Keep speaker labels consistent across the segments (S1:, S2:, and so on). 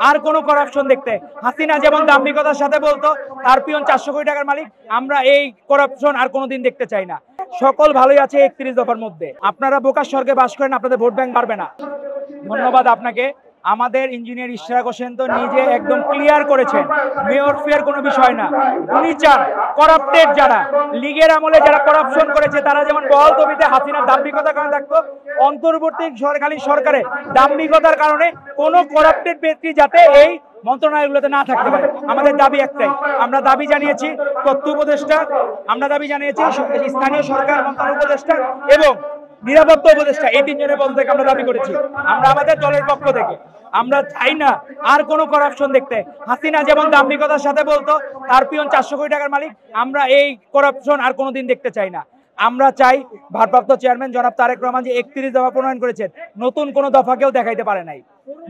S1: আর কোনো করাপশন দেখতে। হাসিনা যেমন দাম্ভিকতার সাথে বলতো তার পিয়ন 400 কোটি টাকার মালিক, আমরা এই করাপশন আর কোনোদিন দেখতে চাই না। সকল ভালোই আছে 31 দফার মধ্যে। আপনারা বোকার স্বর্গে বাস করেন, আপনাদের ভোট ব্যাংক বাড়বে না। ধন্যবাদ আপনাকে। আমাদের ইঞ্জিনিয়ার ইশরাক হোসেন তো নিজে একদম ক্লিয়ার করেছেন মেয়র ফেয়ার কোনো বিষয় না। উনি চান করাপ্টেড যারা লীগের আমলে যারা করাপশন করেছে তারা যেমন বহাল তবিতে হাসিনার দাম্ভিকতার কারণে থাকতো, অন্তর্বর্তী সরকারি সরকারে দাম্ভিকতার কারণে কোনো করাপ্টেড ব্যক্তি যাতে এই মন্ত্রণালয়গুলোতে না থাকতে পারে। আমাদের দাবি একটাই, আমরা দাবি জানিয়েছি তথ্য উপদেষ্টা, আমরা দাবি জানিয়েছি স্থানীয় সরকার মন্ত্রণালয় উপদেষ্টা এবং নিরাপত্তা উপদেষ্টা, এই তিনজনের পদ থেকে আমরা দাবি করেছি। আমরা আমাদের দলের পক্ষ থেকে আমরা চাই না আর কোনো করাপশন দেখতে। হাসিনা যেমন দাম্ভিকতার সাথে বলতো তার পিয়ন 400 কোটি টাকার মালিক, আমরা এই করাপশন আর কোনোদিন দেখতে চাই না। আমরা চাই ভারপ্রাপ্ত চেয়ারম্যান জনাব তারেক রহমান যে 31 দফা প্রণয়ন করেছেন, নতুন কোনো দফা কেউ দেখাইতে পারে নাই,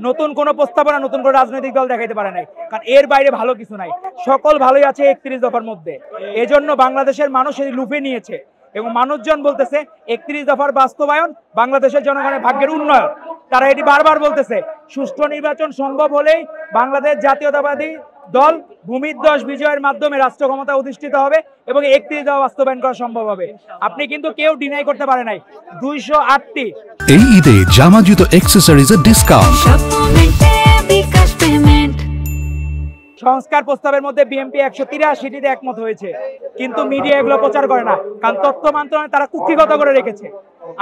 S1: নতুন কোনো প্রস্তাবনা নতুন কোনো রাজনৈতিক দল দেখাইতে পারে নাই, কারণ এর বাইরে ভালো কিছু নাই। সকল ভালোই আছে 31 দফার মধ্যে। এজন্য বাংলাদেশের মানুষ এই লুফে নিয়েছে এবং মানুষজন বলতেছে 31 দফার বাস্তবায়ন বাংলাদেশের জনগণের ভাগ্যের উন্নয়ন। তারা এটি বারবার বলতেছে। সুষ্ঠু নির্বাচন সম্ভব হলেই বাংলাদেশ জাতীয়তাবাদী দল ভূমিধ্বস বিজয়ের মাধ্যমে রাষ্ট্র ক্ষমতা অধিষ্ঠিত হবে এবং 31 দফা বাস্তবায়ন করা সম্ভব হবে। আপনি কিন্তু কেউ ডিনাই করতে পারে নাই 208টি।
S2: এই ঈদে জামা জুতো অ্যাকসেসরিজের ডিসকাউন্ট।
S1: সংস্কার প্রস্তাবের মধ্যে বিএনপি 183টিতে একমত হয়েছে, কিন্তু মিডিয়া এগুলো প্রচার করে না, কারণ তথ্য মন্ত্রণালয় তারা কুক্ষিগত করে রেখেছে।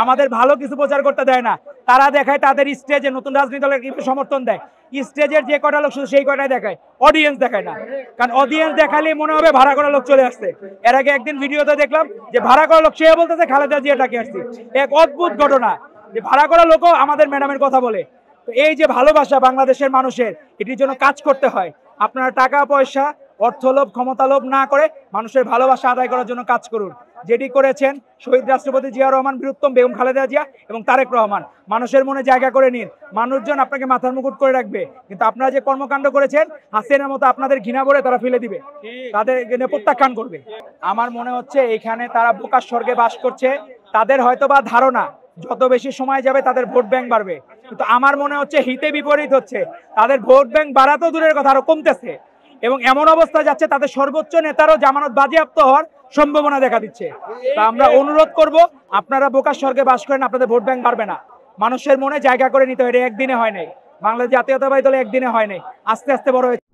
S1: আমাদের ভালো কিছু প্রচার করতে দেয় না। তারা দেখায় তাদের স্টেজে নতুন রাজনীতি দলের কিভাবে সমর্থন দেয়, স্টেজের যে কটা লোক শুধু সেই কটাই দেখায়, অডিয়েন্স দেখায় না। কারণ অডিয়েন্স দেখালেই মনে হবে ভাড়া করা লোক চলে আসছে। এর আগে একদিন ভিডিওতে দেখলাম যে ভাড়া করা লোক সে বলতেছে খালেদা জিয়া ডাকে আসছে। এক অদ্ভুত ঘটনা যে ভাড়া করা লোকও আমাদের ম্যাডামের কথা বলে। তো এই যে ভালোবাসা বাংলাদেশের মানুষের, এটির জন্য কাজ করতে হয়। আপনারা টাকা পয়সা অর্থলোভ ক্ষমতালোভ না করে মানুষের ভালোবাসা আদায় করার জন্য কাজ করুন, যেটি করেছেন শহীদ রাষ্ট্রপতি জিয়া রহমান, বীরুত্তম বেগম খালেদা জিয়া এবং তারেক রহমান। মানুষের মনে জায়গা করে নিন, মানুষজন আপনাকে মাথার মুকুট করে রাখবে, কিন্তু আপনারা যে কর্মকাণ্ড করেছেন হাসিনার মতো আপনাদের ঘৃণা করে তারা ফেলে দিবে, তাদের প্রত্যাখ্যান করবে। আমার মনে হচ্ছে এখানে তারা বোকার স্বর্গে বাস করছে। তাদের হয়তো বা ধারণা যত বেশি সময় যাবে তাদের ভোট ব্যাংক বাড়বে, কিন্তু আমার মনে হচ্ছে হিতে বিপরীত হচ্ছে। তাদের ভোট ব্যাংক বাড়াতেও দূরের কথা আরো কমতেছে এবং এমন অবস্থা যাচ্ছে তাদের সর্বোচ্চ নেতারও জামানত বাজেয়াপ্ত হওয়ার সম্ভাবনা দেখা দিচ্ছে। তা আমরা অনুরোধ করব, আপনারা বোকার স্বর্গে বাস করেন, আপনাদের ভোট ব্যাংক বাড়বে না। মানুষের মনে জায়গা করে নিতে হয়, একদিনে হয় নাই। বাংলাদেশ জাতীয়তাবাদী দলে একদিনে হয় নাই, আস্তে আস্তে বড় হয়েছে।